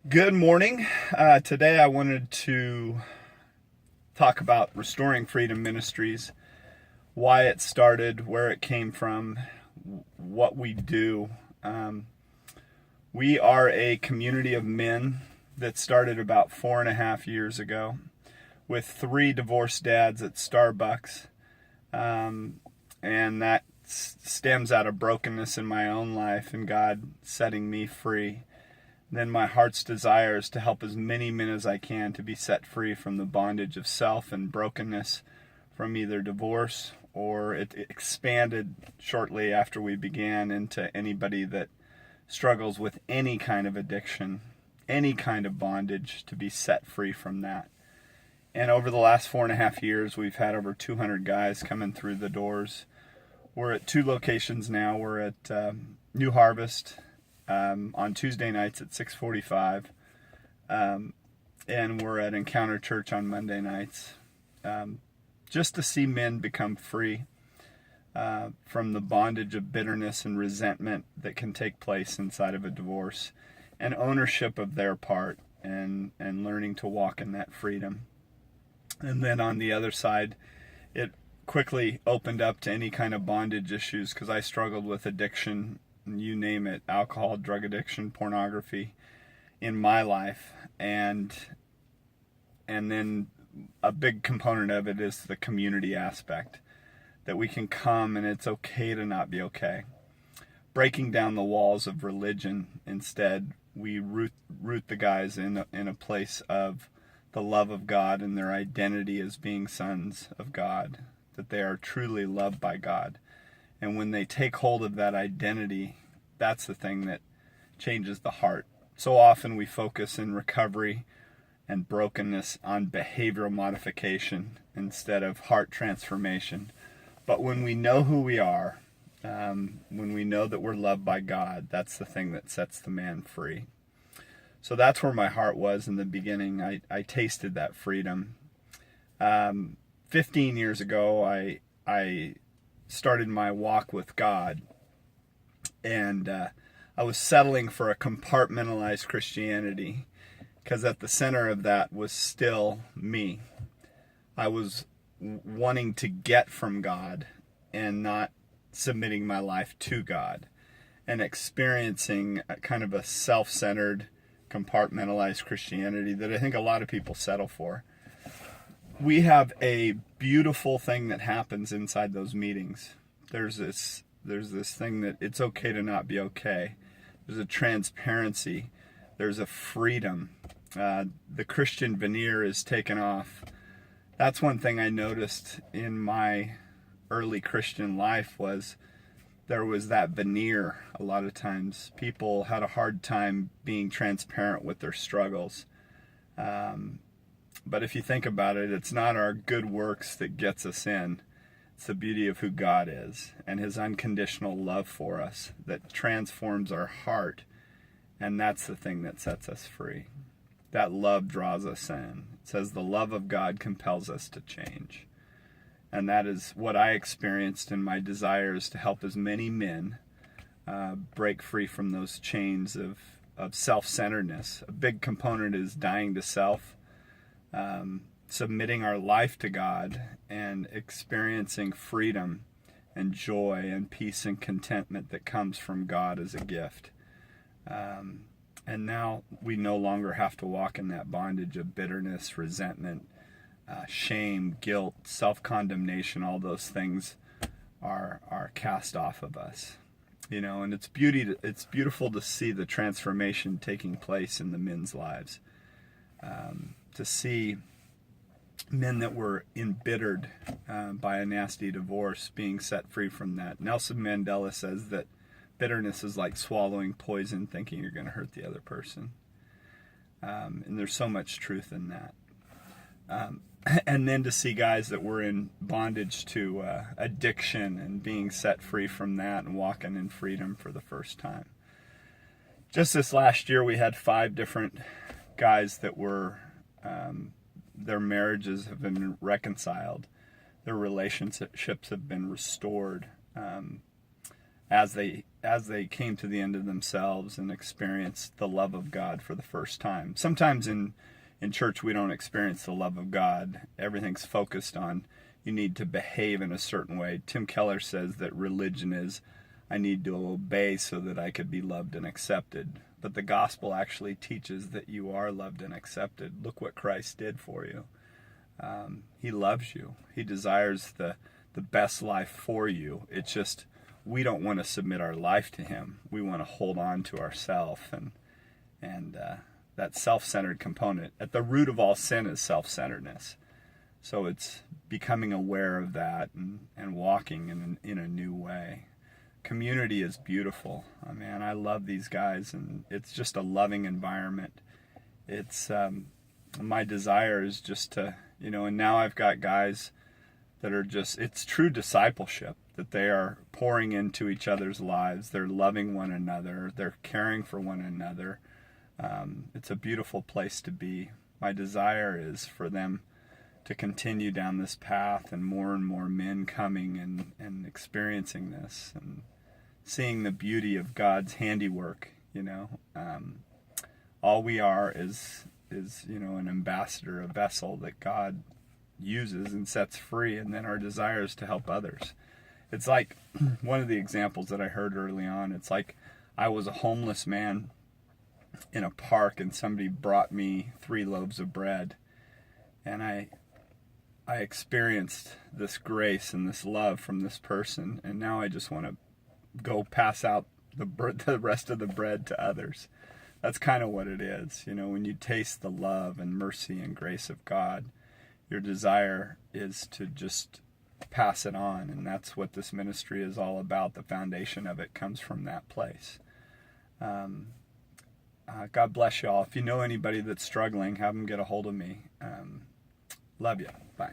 Good morning. Today I wanted to talk about Restoring Freedom Ministries, why it started, where it came from, what we do. We are a community of men that started about 4.5 years ago with 3 divorced dads at Starbucks. And that stems out of brokenness in my own life and God setting me free. Then my heart's desire is to help as many men as I can to be set free from the bondage of self and brokenness from either divorce, or it expanded shortly after we began into anybody that struggles with any kind of addiction, any kind of bondage, to be set free from that. And over the last 4.5 years, we've had over 200 guys coming through the doors. We're at 2 locations now. We're at New Harvest on Tuesday nights at 6:45, and we're at Encounter Church on Monday nights, just to see men become free from the bondage of bitterness and resentment that can take place inside of a divorce, and ownership of their part, and learning to walk in that freedom. And then on the other side, it quickly opened up to any kind of bondage issues, because I struggled with addiction, you name it, alcohol, drug addiction, pornography, in my life. And then a big component of it is the community aspect, that we can come and it's okay to not be okay. Breaking down the walls of religion. Instead, we root the guys in a place of the love of God and their identity as being sons of God, that they are truly loved by God. And when they take hold of that identity, that's the thing that changes the heart. So often we focus in recovery and brokenness on behavioral modification instead of heart transformation. But when we know who we are, when we know that we're loved by God, that's the thing that sets the man free. So that's where my heart was in the beginning. I tasted that freedom. 15 years ago, I started my walk with God, and I was settling for a compartmentalized Christianity, because at the center of that was still me. I was wanting to get from God and not submitting my life to God, and experiencing a kind of a self-centered, compartmentalized Christianity that I think a lot of people settle for. We have a beautiful thing that happens inside those meetings. There's this thing that it's okay to not be okay. There's a transparency. There's a freedom. The Christian veneer is taken off. That's one thing I noticed in my early Christian life, was there was that veneer. A lot of times people had a hard time being transparent with their struggles. But if you think about it, it's not our good works that gets us in. It's the beauty of who God is and his unconditional love for us that transforms our heart. And that's the thing that sets us free. That love draws us in. It says the love of God compels us to change. And that is what I experienced in my desires to help as many men break free from those chains of self-centeredness. A big component is dying to self, submitting our life to God, and experiencing freedom and joy and peace and contentment that comes from God as a gift. And now we no longer have to walk in that bondage of bitterness, resentment, shame, guilt, self-condemnation. All those things are cast off of us. And it's beautiful to see the transformation taking place in the men's lives. To see men that were embittered by a nasty divorce being set free from that. Nelson Mandela says that bitterness is like swallowing poison, thinking you're going to hurt the other person. And there's so much truth in that. And then to see guys that were in bondage to addiction and being set free from that and walking in freedom for the first time. Just this last year, we had 5 different guys that were, their marriages have been reconciled. Their relationships have been restored. as they came to the end of themselves and experienced the love of God for the first time. Sometimes in church we don't experience the love of God. Everything's focused on you need to behave in a certain way. Tim Keller says that religion is I need to obey so that I could be loved and accepted. But the gospel actually teaches that you are loved and accepted. Look what Christ did for you. He loves you. He desires the best life for you. It's just we don't want to submit our life to him. We want to hold on to ourselves and that self-centered component. At the root of all sin is self-centeredness. So it's becoming aware of that and walking in a new way. Community is beautiful. I mean, I love these guys, and it's just a loving environment. It's my desire is just to, and now I've got guys that are just, it's true discipleship, that they are pouring into each other's lives. They're loving one another. They're caring for one another. It's a beautiful place to be. My desire is for them to continue down this path, and more men coming and experiencing this and seeing the beauty of God's handiwork. All we are is an ambassador, a vessel that God uses and sets free, and then our desire is to help others. It's like one of the examples that I heard early on. It's like I was a homeless man in a park, and somebody brought me 3 loaves of bread, and I experienced this grace and this love from this person, and now I just want to go pass out the rest of the bread to others. That's kind of what it is. When you taste the love and mercy and grace of God, your desire is to just pass it on, and that's what this ministry is all about. The foundation of it comes from that place. God bless you all. If you know anybody that's struggling, have them get a hold of me. Love you. Bye.